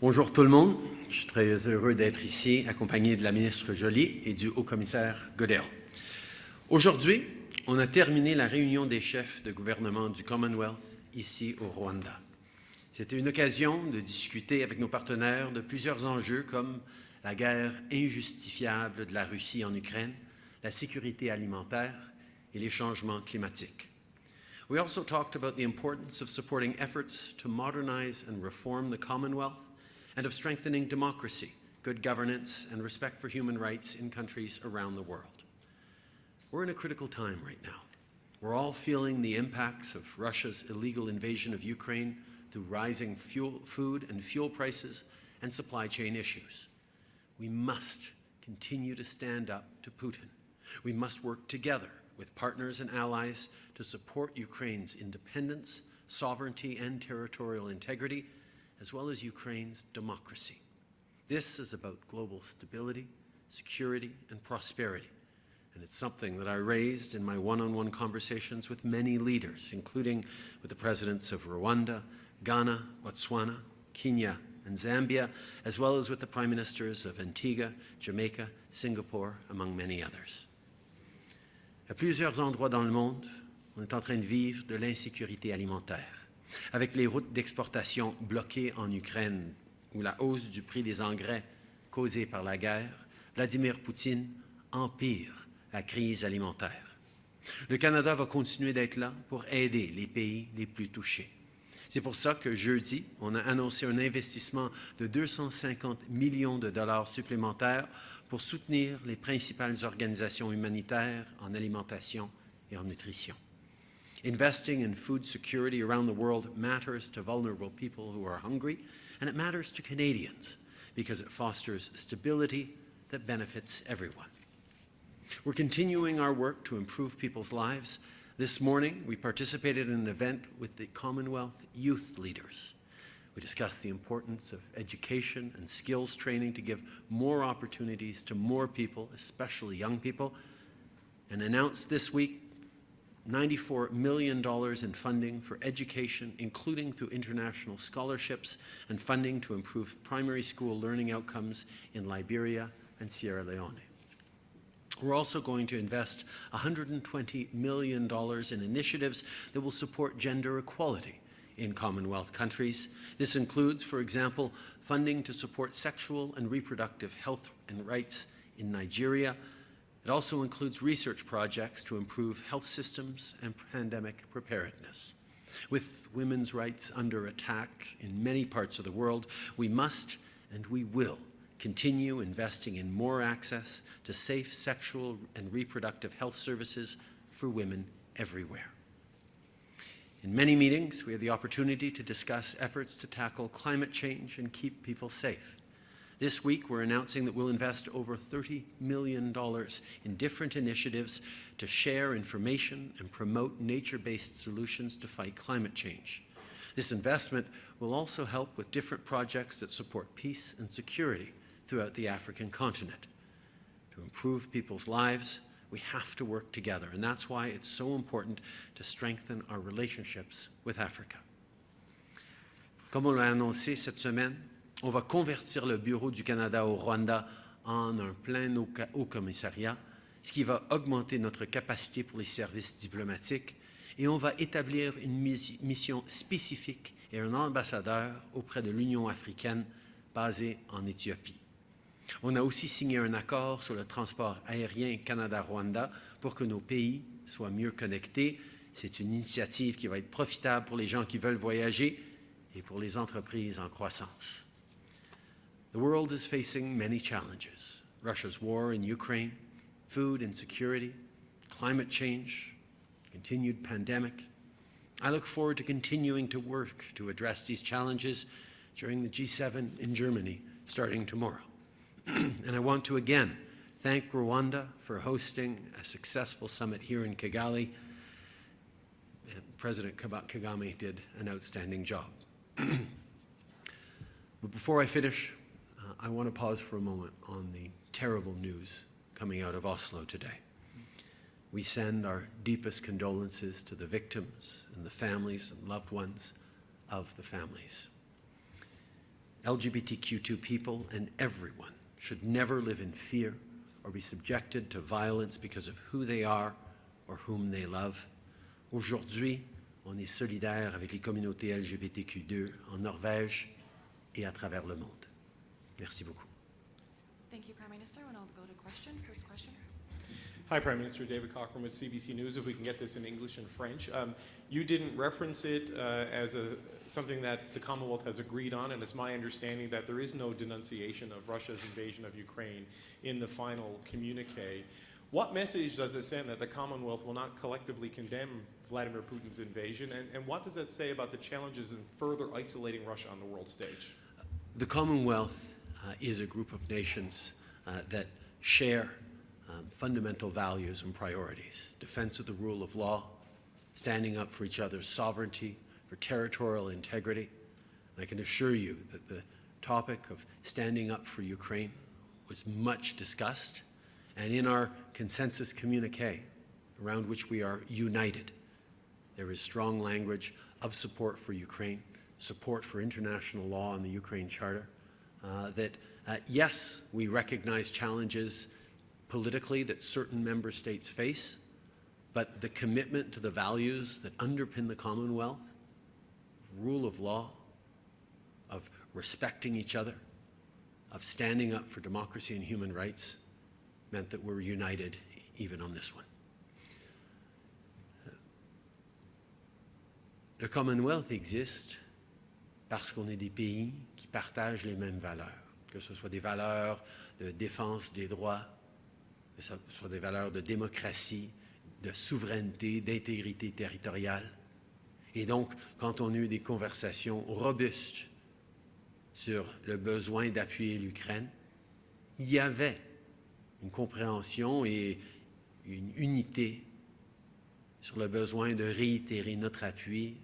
Bonjour tout le monde. Je suis très heureux d'être ici, accompagné de la ministre Joly et du haut-commissaire Godéo. Aujourd'hui, on a terminé la réunion des chefs de gouvernement du Commonwealth ici au Rwanda. C'était une occasion de discuter avec nos partenaires de plusieurs enjeux comme la guerre injustifiable de la Russie en Ukraine, la sécurité alimentaire et les changements climatiques. We also talked about the importance of supporting efforts to modernize and reform the Commonwealth and of strengthening democracy, good governance, and respect for human rights in countries around the world. We're in a critical time right now. We're all feeling the impacts of Russia's illegal invasion of Ukraine through rising food and fuel prices and supply chain issues. We must continue to stand up to Putin. We must work together with partners and allies to support Ukraine's independence, sovereignty, and territorial integrity, as well as Ukraine's democracy. This is about global stability, security, and prosperity, and it's something that I raised in my one-on-one conversations with many leaders, including with the presidents of Rwanda, Ghana, Botswana, Kenya, and Zambia, as well as with the prime ministers of Antigua, Jamaica, Singapore, among many others. À plusieurs endroits dans le monde, on est en train de vivre de l'insécurité alimentaire. Avec les routes d'exportation bloquées en Ukraine ou la hausse du prix des engrais causée par la guerre, Vladimir Poutine empire la crise alimentaire. Le Canada va continuer d'être là pour aider les pays les plus touchés. C'est pour ça que jeudi, on a annoncé un investissement de 250 millions de dollars supplémentaires pour soutenir les principales organisations humanitaires en alimentation et en nutrition. Investing in food security around the world matters to vulnerable people who are hungry, and it matters to Canadians because it fosters stability that benefits everyone. We're continuing our work to improve people's lives. This morning, we participated in an event with the Commonwealth youth leaders. We discussed the importance of education and skills training to give more opportunities to more people, especially young people, and announced this week $94 million in funding for education, including through international scholarships and funding to improve primary school learning outcomes in Liberia and Sierra Leone. We're also going to invest $120 million in initiatives that will support gender equality in Commonwealth countries. This includes, for example, funding to support sexual and reproductive health and rights in Nigeria. It also includes research projects to improve health systems and pandemic preparedness. With women's rights under attack in many parts of the world, we must and we will continue investing in more access to safe sexual and reproductive health services for women everywhere. In many meetings, we had the opportunity to discuss efforts to tackle climate change and keep people safe. This week, we're announcing that we'll invest over $30 million in different initiatives to share information and promote nature-based solutions to fight climate change. This investment will also help with different projects that support peace and security throughout the African continent. To improve people's lives, we have to work together, and that's why it's so important to strengthen our relationships with Africa. Comme on l'a annoncé cette semaine, on va convertir le bureau du Canada au Rwanda en un plein haut-commissariat, ce qui va augmenter notre capacité pour les services diplomatiques, et on va établir une mission spécifique et un ambassadeur auprès de l'Union africaine basé en Éthiopie. On a aussi signé un accord sur le transport aérien Canada-Rwanda pour que nos pays soient mieux connectés. C'est une initiative qui va être profitable pour les gens qui veulent voyager et pour les entreprises en croissance. The world is facing many challenges: Russia's war in Ukraine, food insecurity, climate change, continued pandemic. I look forward to continuing to work to address these challenges during the G7 in Germany starting tomorrow. And I want to again thank Rwanda for hosting a successful summit here in Kigali. And President Kagame did an outstanding job. But before I finish, I want to pause for a moment on the terrible news coming out of Oslo today. We send our deepest condolences to the victims and the families and loved ones of the families. LGBTQ2 people and everyone should never live in fear or be subjected to violence because of who they are or whom they love. Aujourd'hui, on est solidaire avec les communautés LGBTQ2 en Norvège et à travers le monde. Merci beaucoup. Thank you, Prime Minister. And I'll go to question. First question. Hi, Prime Minister. David Cochran with CBC News. If we can get this in English and French. You didn't reference it as something that the Commonwealth has agreed on, and it's my understanding that there is no denunciation of Russia's invasion of Ukraine in the final communique. What message does it send that the Commonwealth will not collectively condemn Vladimir Putin's invasion, and what does that say about the challenges in further isolating Russia on the world stage? The Commonwealth is a group of nations that share fundamental values and priorities: defense of the rule of law, standing up for each other's sovereignty, for territorial integrity. I can assure you that the topic of standing up for Ukraine was much discussed, and in our consensus communique, around which we are united, there is strong language of support for Ukraine, support for international law and the Ukraine Charter, that yes, we recognize challenges politically that certain member states face, but the commitment to the values that underpin the Commonwealth, rule of law, of respecting each other, of standing up for democracy and human rights, meant that we're united even on this one. Le Commonwealth existe parce qu'on est des pays qui partagent les mêmes valeurs, que ce soit des valeurs de défense des droits, que ce soit des valeurs de démocratie, de souveraineté, d'intégrité territoriale. Et donc, quand on a eu des conversations robustes sur le besoin d'appuyer l'Ukraine, il y avait une compréhension et une unité sur le besoin de réitérer notre appui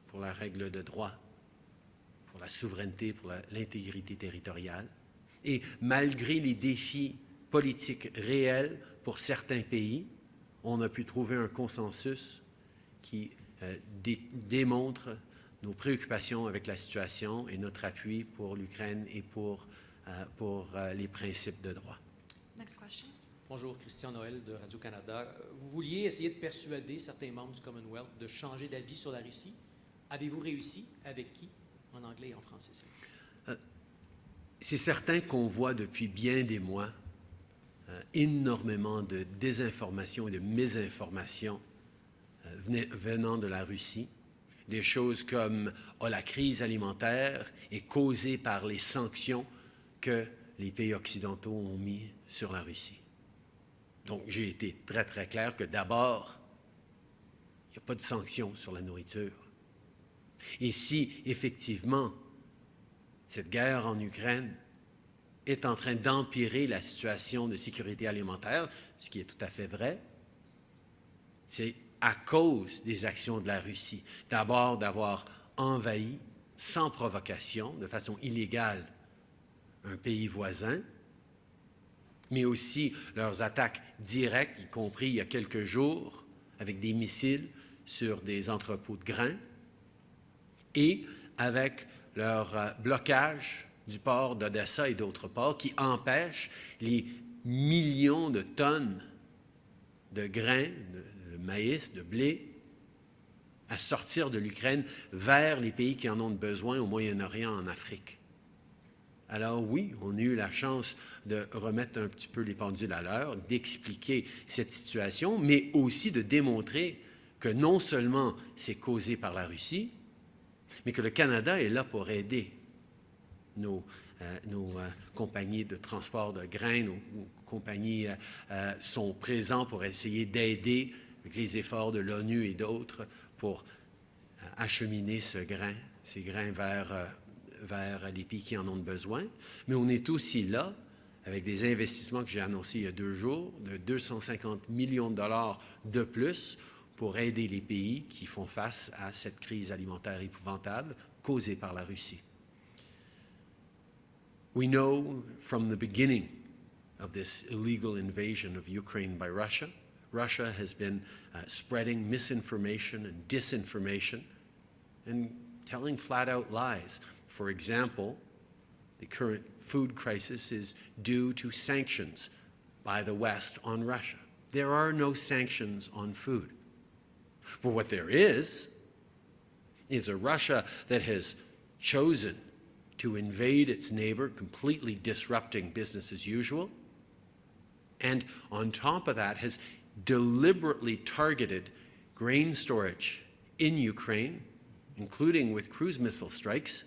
pour la règle de droit, pour la souveraineté, pour l'intégrité territoriale. Et malgré les défis politiques réels pour certains pays, on a pu trouver un consensus qui démontre nos préoccupations avec la situation et notre appui pour l'Ukraine et pour les principes de droit. Next question. Bonjour, Christian Noël de Radio-Canada. Vous vouliez essayer de persuader certains membres du Commonwealth de changer d'avis sur la Russie. Avez-vous réussi? Avec qui? En anglais et en français. C'est certain qu'on voit depuis bien des mois énormément de désinformation et de mésinformation venant de la Russie. Des choses comme la crise alimentaire est causée par les sanctions que les pays occidentaux ont mis sur la Russie. Donc, j'ai été très, très clair que d'abord, il n'y a pas de sanctions sur la nourriture. Et si, effectivement, cette guerre en Ukraine est en train d'empirer la situation de sécurité alimentaire, ce qui est tout à fait vrai, c'est à cause des actions de la Russie. D'abord, d'avoir envahi sans provocation, de façon illégale, un pays voisin, mais aussi leurs attaques directes, y compris il y a quelques jours, avec des missiles sur des entrepôts de grains, et avec leur blocage du port d'Odessa et d'autres ports qui empêchent les millions de tonnes de grains, de maïs, de blé, à sortir de l'Ukraine vers les pays qui en ont besoin au Moyen-Orient, en Afrique. Alors oui, on a eu la chance de remettre un petit peu les pendules à l'heure, d'expliquer cette situation, mais aussi de démontrer que non seulement c'est causé par la Russie, mais que le Canada est là pour aider nos compagnies de transport de grains, nos compagnies sont présents pour essayer d'aider avec les efforts de l'ONU et d'autres pour acheminer ces grains vers les pays qui en ont besoin. Mais on est aussi là avec des investissements que j'ai annoncés il y a 2 jours, de 250 millions de dollars de plus pour aider les pays qui font face à cette crise alimentaire épouvantable causée par la Russie. We know from the beginning of this illegal invasion of Ukraine by Russia, Russia has been spreading misinformation and disinformation and telling flat-out lies. For example, the current food crisis is due to sanctions by the West on Russia. There are no sanctions on food. But what there is a Russia that has chosen to invade its neighbor, completely disrupting business as usual, and on top of that has deliberately targeted grain storage in Ukraine, including with cruise missile strikes,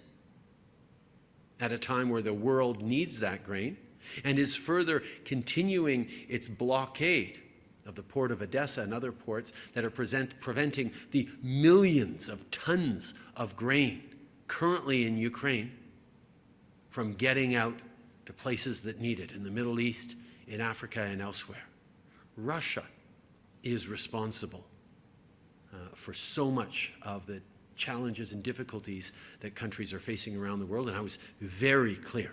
at a time where the world needs that grain, and is further continuing its blockade of the port of Odessa and other ports that are preventing the millions of tons of grain currently in Ukraine from getting out to places that need it in the Middle East, in Africa, and elsewhere. Russia is responsible for so much of the challenges and difficulties that countries are facing around the world, and I was very clear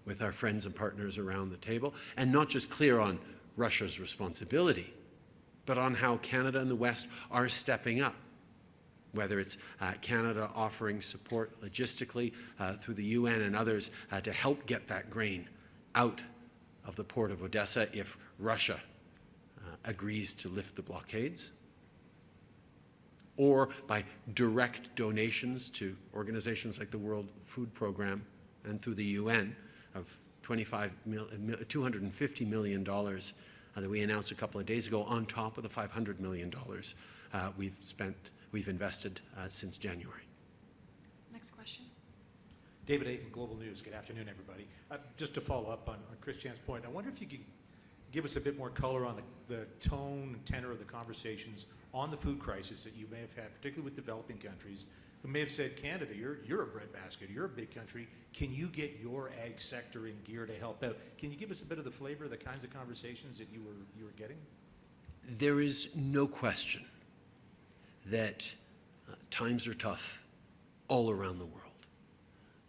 with our friends and partners around the table, and not just clear on Russia's responsibility, but on how Canada and the West are stepping up, whether it's Canada offering support logistically through the UN and others to help get that grain out of the port of Odessa if Russia agrees to lift the blockades, or by direct donations to organizations like the World Food Program and through the UN of $250 million that we announced a couple of days ago, on top of the $500 million we've invested since January. Next question. David Aiken, Global News. Good afternoon, everybody. Just to follow up on Christian's point, I wonder if you could give us a bit more color on the tone and tenor of the conversations on the food crisis that you may have had, particularly with developing countries, who may have said, Canada, you're a breadbasket, you're a big country. Can you get your ag sector in gear to help out? Can you give us a bit of the flavor of the kinds of conversations that you were getting? There is no question that times are tough all around the world.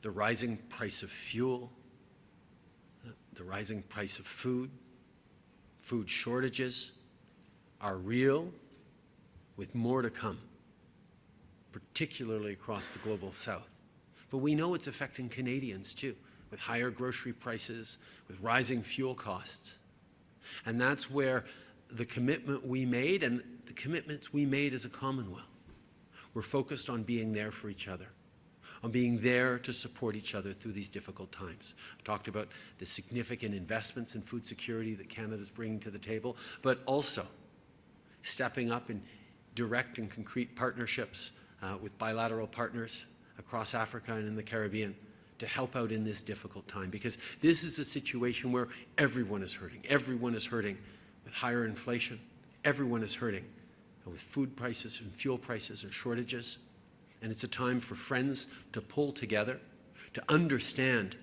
The rising price of fuel, the rising price of food, food shortages are real, with more to come, particularly across the global south. But we know it's affecting Canadians too, with higher grocery prices, with rising fuel costs. And that's where the commitment we made, and the commitments we made as a Commonwealth, we're focused on being there for each other, on being there to support each other through these difficult times. I talked about the significant investments in food security that Canada's bringing to the table, but also stepping up in direct and concrete partnerships with bilateral partners across Africa and in the Caribbean to help out in this difficult time, because this is a situation where everyone is hurting. Everyone is hurting with higher inflation. Everyone is hurting with food prices and fuel prices and shortages. And it's a time for friends to pull together, to understand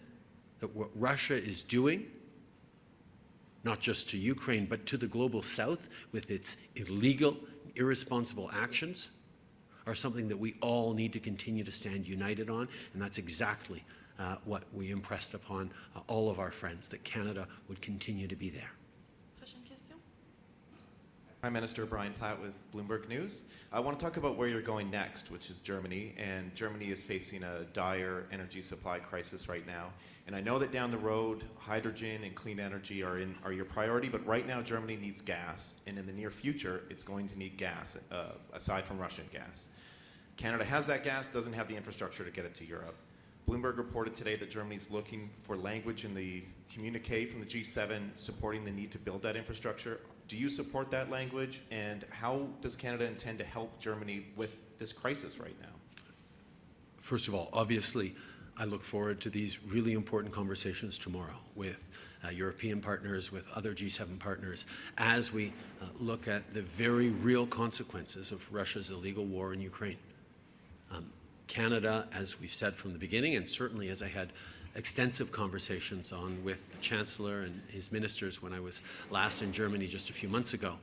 that what Russia is doing, not just to Ukraine, but to the global south with its illegal, irresponsible actions, are something that we all need to continue to stand united on. And that's exactly what we impressed upon all of our friends, that Canada would continue to be there. Prochaine question. Prime Minister Brian Platt with Bloomberg News. I want to talk about where you're going next, which is Germany. And Germany is facing a dire energy supply crisis right now. And I know that down the road, hydrogen and clean energy are your priority, but right now Germany needs gas. And in the near future, it's going to need gas, aside from Russian gas. Canada has that gas, doesn't have the infrastructure to get it to Europe. Bloomberg reported today that Germany's looking for language in the communique from the G7 supporting the need to build that infrastructure. Do you support that language, and how does Canada intend to help Germany with this crisis right now? First of all, obviously, I look forward to these really important conversations tomorrow with European partners, with other G7 partners, as we look at the very real consequences of Russia's illegal war in Ukraine. Canada, as we've said from the beginning, and certainly as I had extensive conversations on with the Chancellor and his ministers when I was last in Germany just a few months ago,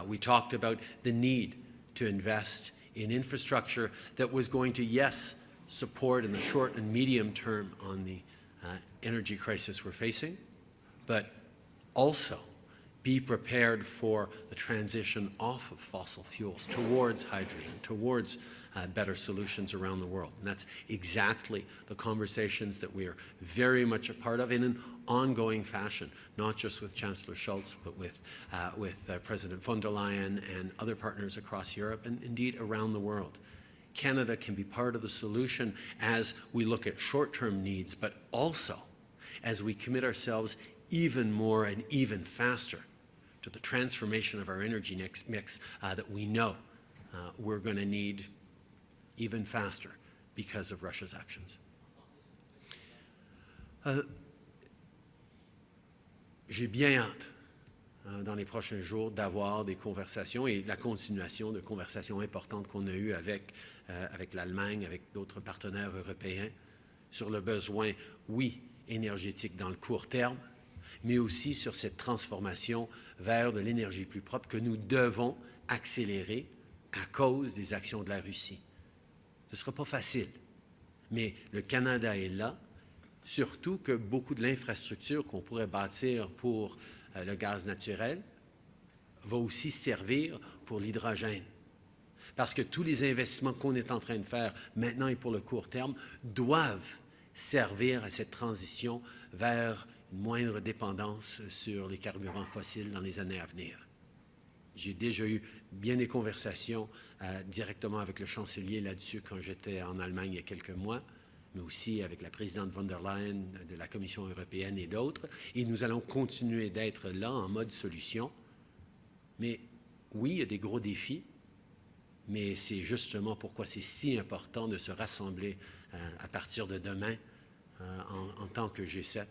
we talked about the need to invest in infrastructure that was going to, yes, support in the short and medium term on the energy crisis we're facing, but also be prepared for the transition off of fossil fuels towards hydrogen, towards better solutions around the world. And that's exactly the conversations that we are very much a part of in an ongoing fashion, not just with Chancellor Schultz, but with President von der Leyen and other partners across Europe and indeed around the world. Canada can be part of the solution as we look at short-term needs, but also as we commit ourselves even more and even faster to the transformation of our energy mix that we know we're going to need even faster because of Russia's actions. J'ai bien hâte dans les prochains jours d'avoir des conversations et la continuation de conversations importantes qu'on a eues avec l'Allemagne, avec d'autres partenaires européens sur le besoin, oui, énergétique dans le court terme, mais aussi sur cette transformation vers de l'énergie plus propre que nous devons accélérer à cause des actions de la Russie. Ce ne sera pas facile, mais le Canada est là, surtout que beaucoup de l'infrastructure qu'on pourrait bâtir pour le gaz naturel va aussi servir pour l'hydrogène. Parce que tous les investissements qu'on est en train de faire maintenant et pour le court terme doivent servir à cette transition vers une moindre dépendance sur les carburants fossiles dans les années à venir. J'ai déjà eu bien des conversations directement avec le chancelier là-dessus quand j'étais en Allemagne il y a quelques mois, mais aussi avec la présidente von der Leyen de la Commission européenne et d'autres. Et nous allons continuer d'être là en mode solution. Mais oui, il y a des gros défis, mais c'est justement pourquoi c'est si important de se rassembler à partir de demain en tant que G7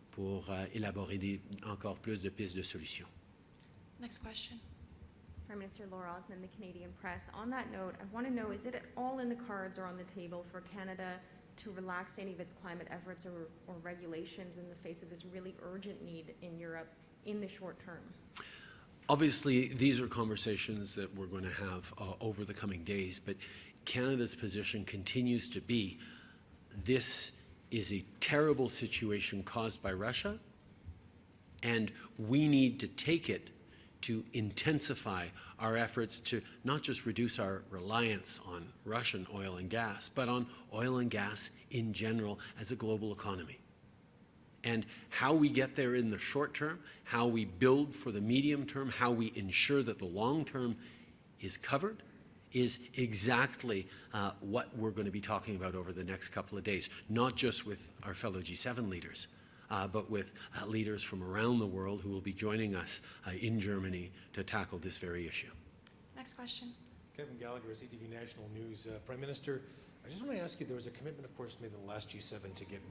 pour élaborer encore plus de pistes de solutions. Next question. Prime Minister Laura Osman, the Canadian Press. On that note, I want to know, is it at all in the cards or on the table for Canada to relax any of its climate efforts or regulations in the face of this really urgent need in Europe in the short term? Obviously, these are conversations that we're going to have over the coming days, but Canada's position continues to be this is a terrible situation caused by Russia, and we need to take it to intensify our efforts to not just reduce our reliance on Russian oil and gas, but on oil and gas in general as a global economy. And how we get there in the short term, how we build for the medium term, how we ensure that the long term is covered is exactly what we're going to be talking about over the next couple of days, not just with our fellow G7 leaders, but with leaders from around the world who will be joining us in Germany to tackle this very issue. Next question. Kevin Gallagher, CTV National News. Prime Minister, I just want to ask you, there was a commitment, of course, made in the last G7 to get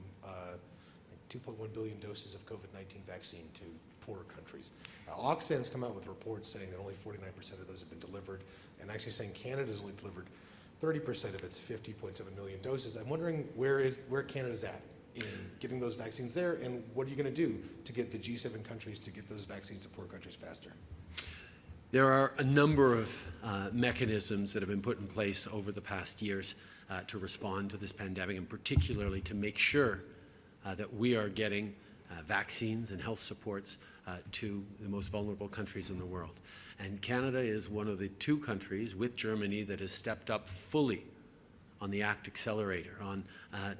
2.1 billion doses of COVID-19 vaccine to poorer countries. Oxfam's come out with reports saying that only 49% of those have been delivered, and actually saying Canada's only delivered 30% of its 50.7 million doses. I'm wondering where Canada's at in getting those vaccines there, and what are you going to do to get the G7 countries to get those vaccines to poor countries faster? There are a number of mechanisms that have been put in place over the past years to respond to this pandemic, and particularly to make sure that we are getting vaccines and health supports to the most vulnerable countries in the world. And Canada is one of the two countries, with Germany, that has stepped up fully on the ACT Accelerator, on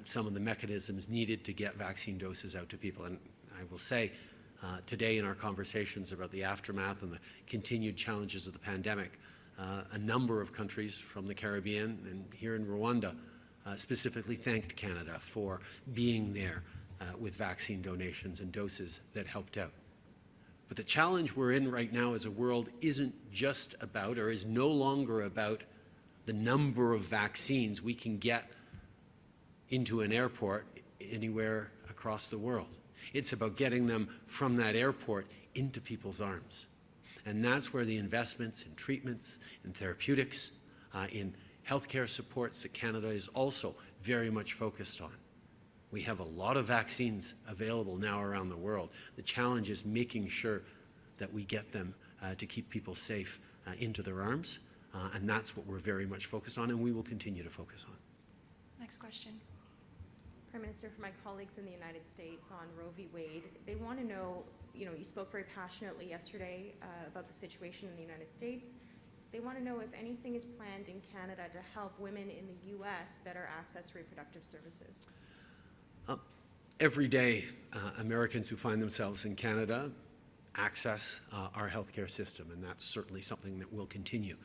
some of the mechanisms needed to get vaccine doses out to people. And I will say, today in our conversations about the aftermath and the continued challenges of the pandemic, a number of countries from the Caribbean and here in Rwanda specifically thanked Canada for being there with vaccine donations and doses that helped out. But the challenge we're in right now as a world isn't just about, or is no longer about, the number of vaccines we can get into an airport anywhere across the world. It's about getting them from that airport into people's arms. And that's where the investments in treatments, in therapeutics, in healthcare supports that Canada is also very much focused on. We have a lot of vaccines available now around the world. The challenge is making sure that we get them to keep people safe into their arms, and that's what we're very much focused on, and we will continue to focus on. Next question. Prime Minister, for my colleagues in the United States on Roe v. Wade, they want to know, you spoke very passionately yesterday about the situation in the United States. They want to know if anything is planned in Canada to help women in the U.S. better access reproductive services. Every day, Americans who find themselves in Canada access our healthcare system, and that's certainly something that will continue.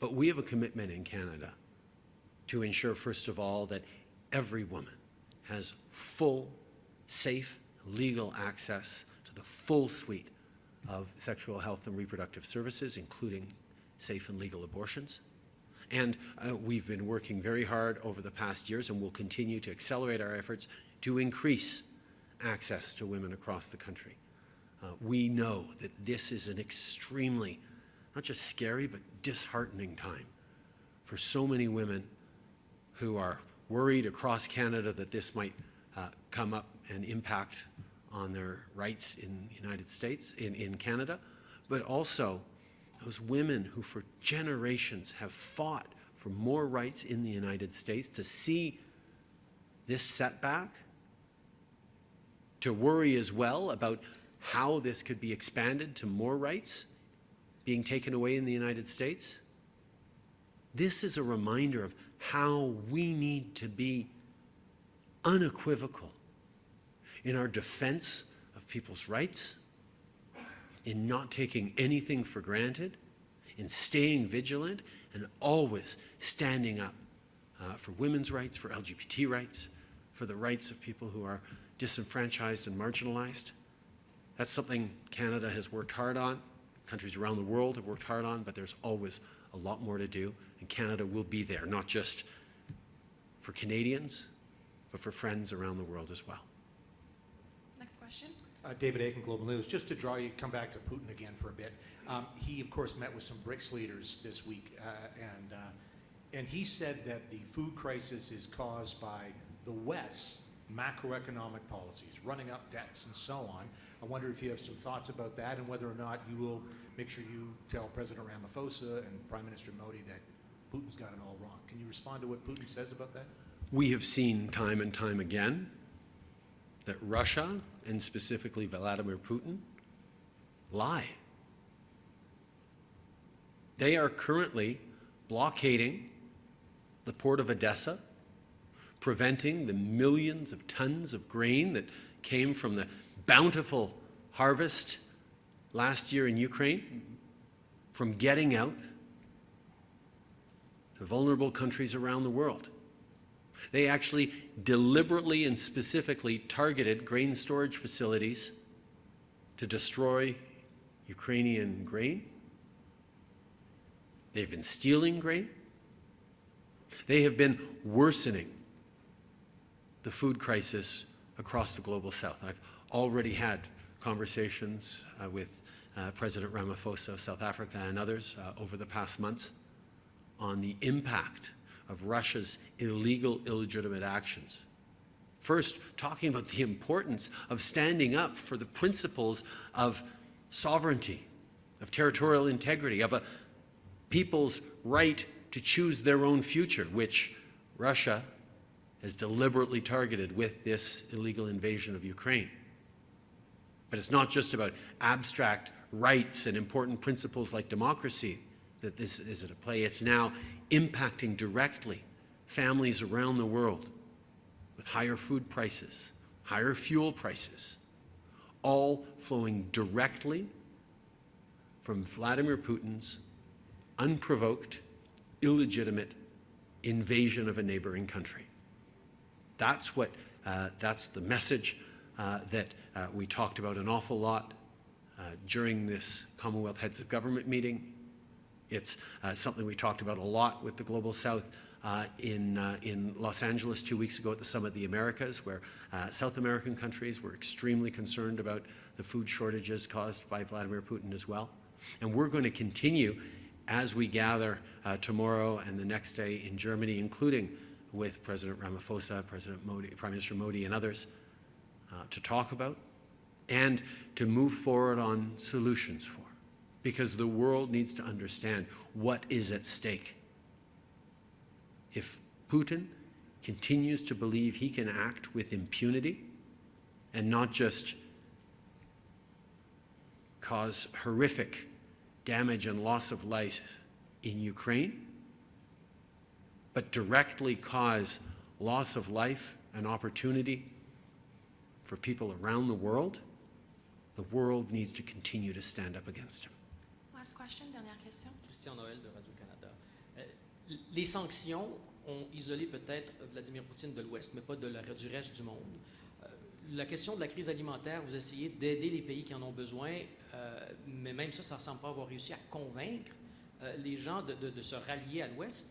But we have a commitment in Canada to ensure, first of all, that every woman has full, safe, legal access to the full suite of sexual health and reproductive services, including safe and legal abortions. And we've been working very hard over the past years, and will continue to accelerate our efforts to increase access to women across the country. We know that this is an extremely, not just scary, but disheartening time for so many women who are worried across Canada that this might come up and impact on their rights in the United States, in Canada, but also those women who for generations have fought for more rights in the United States, to see this setback, to worry as well about how this could be expanded to more rights being taken away in the United States. This is a reminder of how we need to be unequivocal in our defense of people's rights, in not taking anything for granted, in staying vigilant, and always standing up for women's rights, for LGBT rights, for the rights of people who are disenfranchised and marginalized. That's something Canada has worked hard on, countries around the world have worked hard on, but there's always a lot more to do, and Canada will be there, not just for Canadians, but for friends around the world as well. Next question. David Aiken, Global News. Just to draw you, come back to Putin again for a bit. He, of course, met with some BRICS leaders this week, and he said that the food crisis is caused by the West's macroeconomic policies, running up debts and so on. I wonder if you have some thoughts about that, and whether or not you will make sure you tell President Ramaphosa and Prime Minister Modi that Putin's got it all wrong. Can you respond to what Putin says about that? We have seen time and time again that Russia, and specifically Vladimir Putin, lie. They are currently blockading the port of Odessa, preventing the millions of tons of grain that came from the bountiful harvest last year in Ukraine from getting out to vulnerable countries around the world. They actually deliberately and specifically targeted grain storage facilities to destroy Ukrainian grain. They've been stealing grain. They have been worsening the food crisis across the global south. I've already had conversations with President Ramaphosa of South Africa and others over the past months on the impact of Russia's illegal, illegitimate actions. First, talking about the importance of standing up for the principles of sovereignty, of territorial integrity, of a people's right to choose their own future, which Russia has deliberately targeted with this illegal invasion of Ukraine. But it's not just about abstract rights and important principles like democracy that this is at play. It's now impacting directly families around the world with higher food prices, higher fuel prices, all flowing directly from Vladimir Putin's unprovoked, illegitimate invasion of a neighboring country. That's the message that we talked about an awful lot during this Commonwealth Heads of Government meeting. It's something we talked about a lot with the Global South in Los Angeles 2 weeks ago at the Summit of the Americas, where South American countries were extremely concerned about the food shortages caused by Vladimir Putin as well. And we're going to continue as we gather tomorrow and the next day in Germany, including with President Ramaphosa, President Modi, Prime Minister Modi, and others, to talk about and to move forward on solutions for. Because the world needs to understand what is at stake. If Putin continues to believe he can act with impunity and not just cause horrific damage and loss of life in Ukraine, but directly cause loss of life and opportunity for people around the world needs to continue to stand up against him. Last question, dernière question. Christian Noël de Radio-Canada. Les sanctions ont isolé peut-être Vladimir Poutine de l'Ouest, mais pas du reste du monde. La question de la crise alimentaire, vous essayez d'aider les pays qui en ont besoin, mais même ça ne semble pas avoir réussi à convaincre les gens de se rallier à l'Ouest.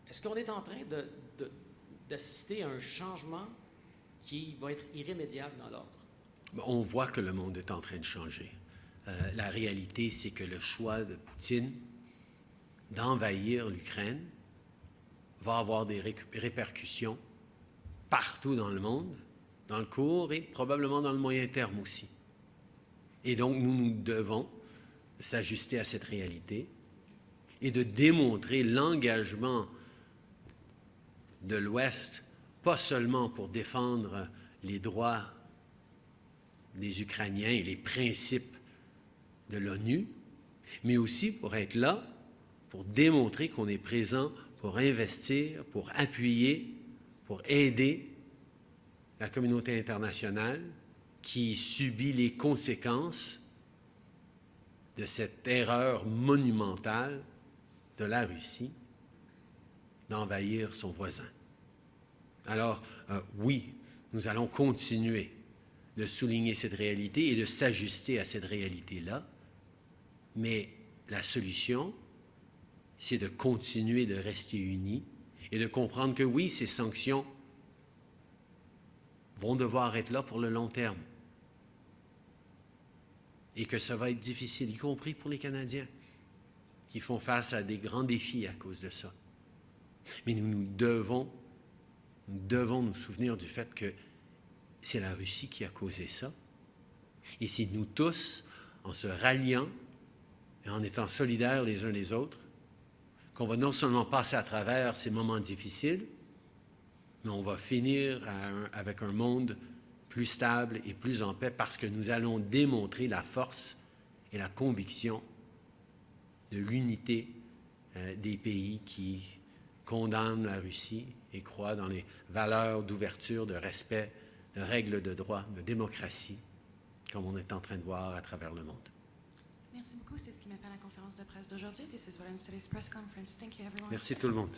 Est-ce qu'on est en train d'assister à un changement qui va être irrémédiable dans l'ordre? On voit que le monde est en train de changer. La réalité, c'est que le choix de Poutine d'envahir l'Ukraine va avoir des répercussions partout dans le monde, dans le court et probablement dans le moyen terme aussi. Et donc, nous devons s'ajuster à cette réalité et de démontrer l'engagement de l'Ouest, pas seulement pour défendre les droits des Ukrainiens et les principes de l'ONU, mais aussi pour être là, pour démontrer qu'on est présent, pour investir, pour appuyer, pour aider la communauté internationale qui subit les conséquences de cette erreur monumentale de la Russie d'envahir son voisin. Alors, oui, nous allons continuer de souligner cette réalité et de s'ajuster à cette réalité-là, mais la solution, c'est de continuer de rester unis et de comprendre que oui, ces sanctions vont devoir être là pour le long terme et que ça va être difficile, y compris pour les Canadiens qui font face à des grands défis à cause de ça. Mais nous devons nous souvenir du fait que c'est la Russie qui a causé ça. Et c'est nous tous, en se ralliant et en étant solidaires les uns les autres, qu'on va non seulement passer à travers ces moments difficiles, mais on va finir avec un monde plus stable et plus en paix parce que nous allons démontrer la force et la conviction de l'unité des pays qui condamnent la Russie et croient dans les valeurs d'ouverture, de respect, de règles de droit, de démocratie, comme on est en train de voir à travers le monde. Merci beaucoup. C'est ce qui met fin à la conférence de presse d'aujourd'hui. This is what ends today's press conference. Thank you, everyone. Merci tout le monde.